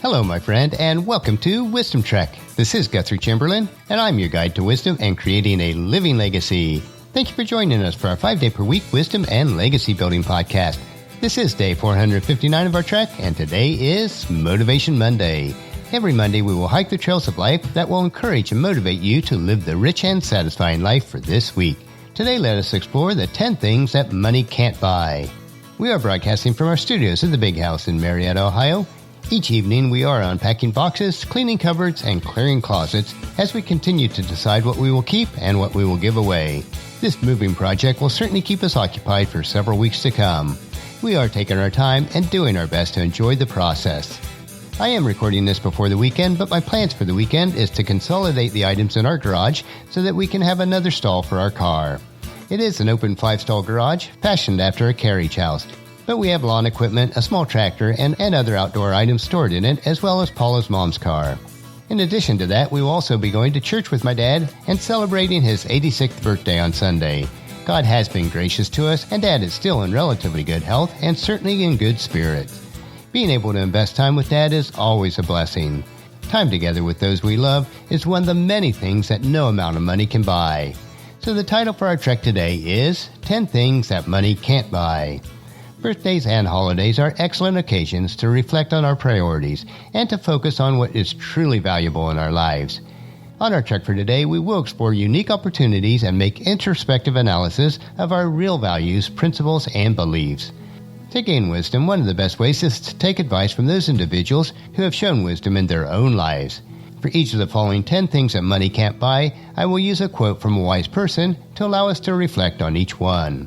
Hello, my friend, and welcome to Wisdom Trek. This is Guthrie Chamberlain, and I'm your guide to wisdom and creating a living legacy. Thank you for joining us for our 5-day-per-week wisdom and legacy building podcast. This is day 459 of our trek, and today is Motivation Monday. Every Monday, we will hike the trails of life that will encourage and motivate you to live the rich and satisfying life for this week. Today, let us explore the 10 things that money can't buy. We are broadcasting from our studios in the Big House in Marietta, Ohio. Each evening, we are unpacking boxes, cleaning cupboards, and clearing closets as we continue to decide what we will keep and what we will give away. This moving project will certainly keep us occupied for several weeks to come. We are taking our time and doing our best to enjoy the process. I am recording this before the weekend, but my plans for the weekend is to consolidate the items in our garage so that we can have another stall for our car. It is an open 5-stall garage, fashioned after a carriage house. But we have lawn equipment, a small tractor, and other outdoor items stored in it, as well as Paula's mom's car. In addition to that, we will also be going to church with my dad and celebrating his 86th birthday on Sunday. God has been gracious to us, and Dad is still in relatively good health and certainly in good spirits. Being able to invest time with Dad is always a blessing. Time together with those we love is one of the many things that no amount of money can buy. So the title for our trek today is 10 Things That Money Can't Buy. Birthdays and holidays are excellent occasions to reflect on our priorities and to focus on what is truly valuable in our lives. On our trek for today, we will explore unique opportunities and make introspective analysis of our real values, principles, and beliefs. To gain wisdom, one of the best ways is to take advice from those individuals who have shown wisdom in their own lives. For each of the following 10 things that money can't buy, I will use a quote from a wise person to allow us to reflect on each one.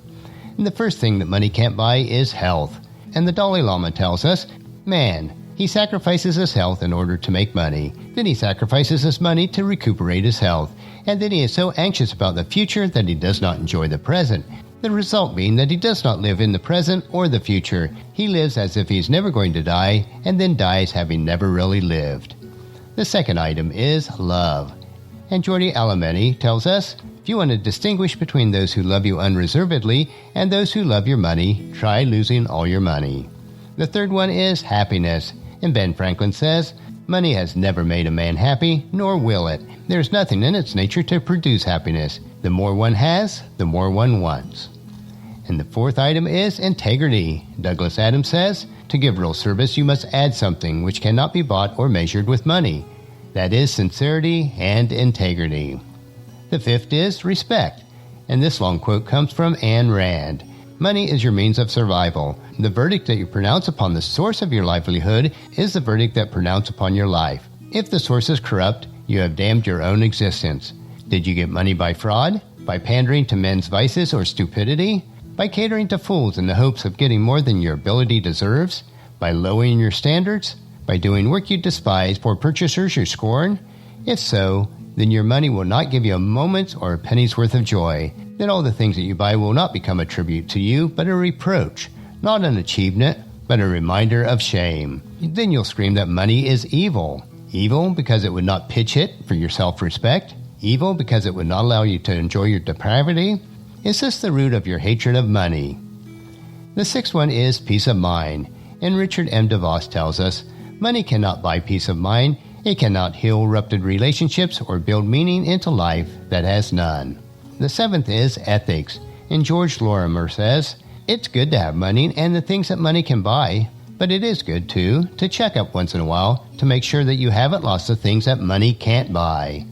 And the first thing that money can't buy is health. And the Dalai Lama tells us, man, he sacrifices his health in order to make money. Then he sacrifices his money to recuperate his health. And then he is so anxious about the future that he does not enjoy the present. The result being that he does not live in the present or the future. He lives as if he's never going to die, and then dies having never really lived. The second item is love. And Jordi Alamedi tells us, if you want to distinguish between those who love you unreservedly and those who love your money, try losing all your money. The third one is happiness. And Ben Franklin says, money has never made a man happy, nor will it. There is nothing in its nature to produce happiness. The more one has, the more one wants. And the fourth item is integrity. Douglas Adams says, to give real service, you must add something which cannot be bought or measured with money. That is sincerity and integrity. The fifth is respect. And this long quote comes from Ayn Rand. Money is your means of survival. The verdict that you pronounce upon the source of your livelihood is the verdict that pronounce upon your life. If the source is corrupt, you have damned your own existence. Did you get money by fraud? By pandering to men's vices or stupidity? By catering to fools in the hopes of getting more than your ability deserves? By lowering your standards? By doing work you despise for purchasers you scorn? If so, then your money will not give you a moment's or a penny's worth of joy. Then all the things that you buy will not become a tribute to you, but a reproach. Not an achievement, but a reminder of shame. Then you'll scream that money is evil. Evil because it would not pitch it for your self-respect. Evil because it would not allow you to enjoy your depravity. Is this the root of your hatred of money? The sixth one is peace of mind. And Richard M. DeVos tells us, money cannot buy peace of mind. It cannot heal ruptured relationships or build meaning into life that has none. The seventh is ethics. And George Lorimer says, it's good to have money and the things that money can buy, but it is good, too, to check up once in a while to make sure that you haven't lost the things that money can't buy.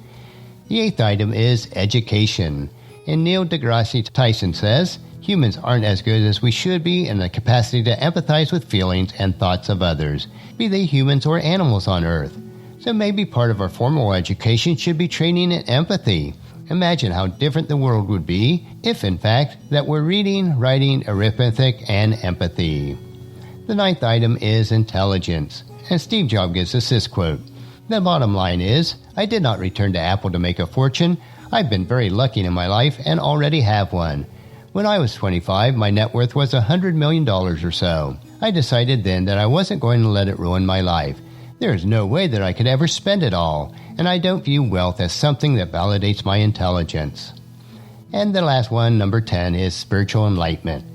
The eighth item is education. And Neil deGrasse Tyson says, humans aren't as good as we should be in the capacity to empathize with feelings and thoughts of others, be they humans or animals on Earth. So maybe part of our formal education should be training in empathy. Imagine how different the world would be if, in fact, that we're reading, writing, arithmetic, and empathy. The ninth item is intelligence. And Steve Jobs gives us this quote. The bottom line is, I did not return to Apple to make a fortune. I've been very lucky in my life and already have one. When I was 25, my net worth was $100 million or so. I decided then that I wasn't going to let it ruin my life. There is no way that I could ever spend it all, and I don't view wealth as something that validates my intelligence. And the last one, number 10, is spiritual enlightenment.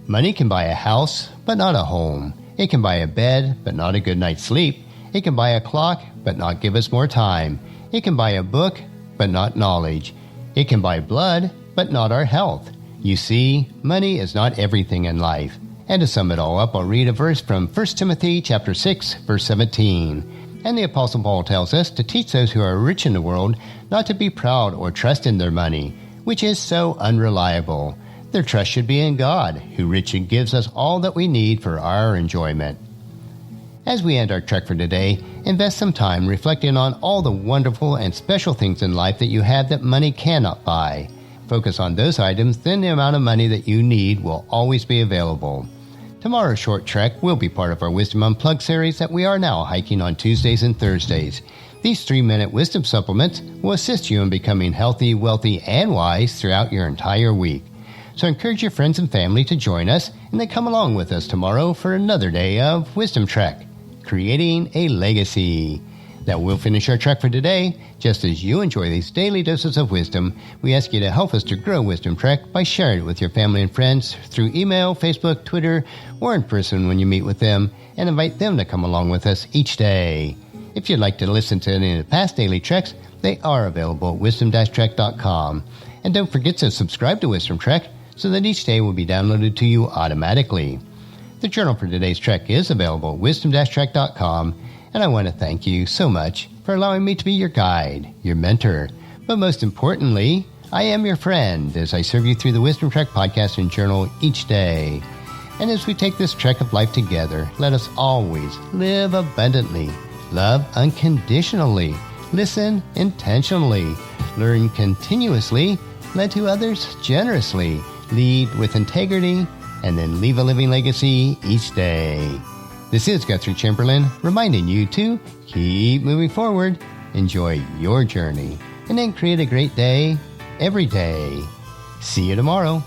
Money can buy a house, but not a home. It can buy a bed, but not a good night's sleep. It can buy a clock, but not give us more time. It can buy a book, but not knowledge. It can buy blood, but not our health. You see, money is not everything in life. And to sum it all up, I'll read a verse from 1 Timothy chapter 6, verse 17. And the Apostle Paul tells us to teach those who are rich in the world not to be proud or trust in their money, which is so unreliable. Their trust should be in God, who richly gives us all that we need for our enjoyment. As we end our trek for today, invest some time reflecting on all the wonderful and special things in life that you have that money cannot buy. Focus on those items, then the amount of money that you need will always be available. Tomorrow's short trek will be part of our Wisdom Unplugged series that we are now hiking on Tuesdays and Thursdays. These 3-minute wisdom supplements will assist you in becoming healthy, wealthy, and wise throughout your entire week. So encourage your friends and family to join us and then come along with us tomorrow for another day of Wisdom Trek, creating a legacy. That will finish our trek for today. Just as you enjoy these daily doses of wisdom, we ask you to help us to grow Wisdom Trek by sharing it with your family and friends through email, Facebook, Twitter, or in person when you meet with them, and invite them to come along with us each day. If you'd like to listen to any of the past daily treks, they are available at wisdom-trek.com. And don't forget to subscribe to Wisdom Trek so that each day will be downloaded to you automatically. The journal for today's trek is available at wisdom-trek.com. And I want to thank you so much for allowing me to be your guide, your mentor. But most importantly, I am your friend as I serve you through the Wisdom Trek podcast and journal each day. And as we take this trek of life together, let us always live abundantly, love unconditionally, listen intentionally, learn continuously, lend to others generously, lead with integrity, and then leave a living legacy each day. This is Guthrie Chamberlain reminding you to keep moving forward, enjoy your journey, and then create a great day every day. See you tomorrow.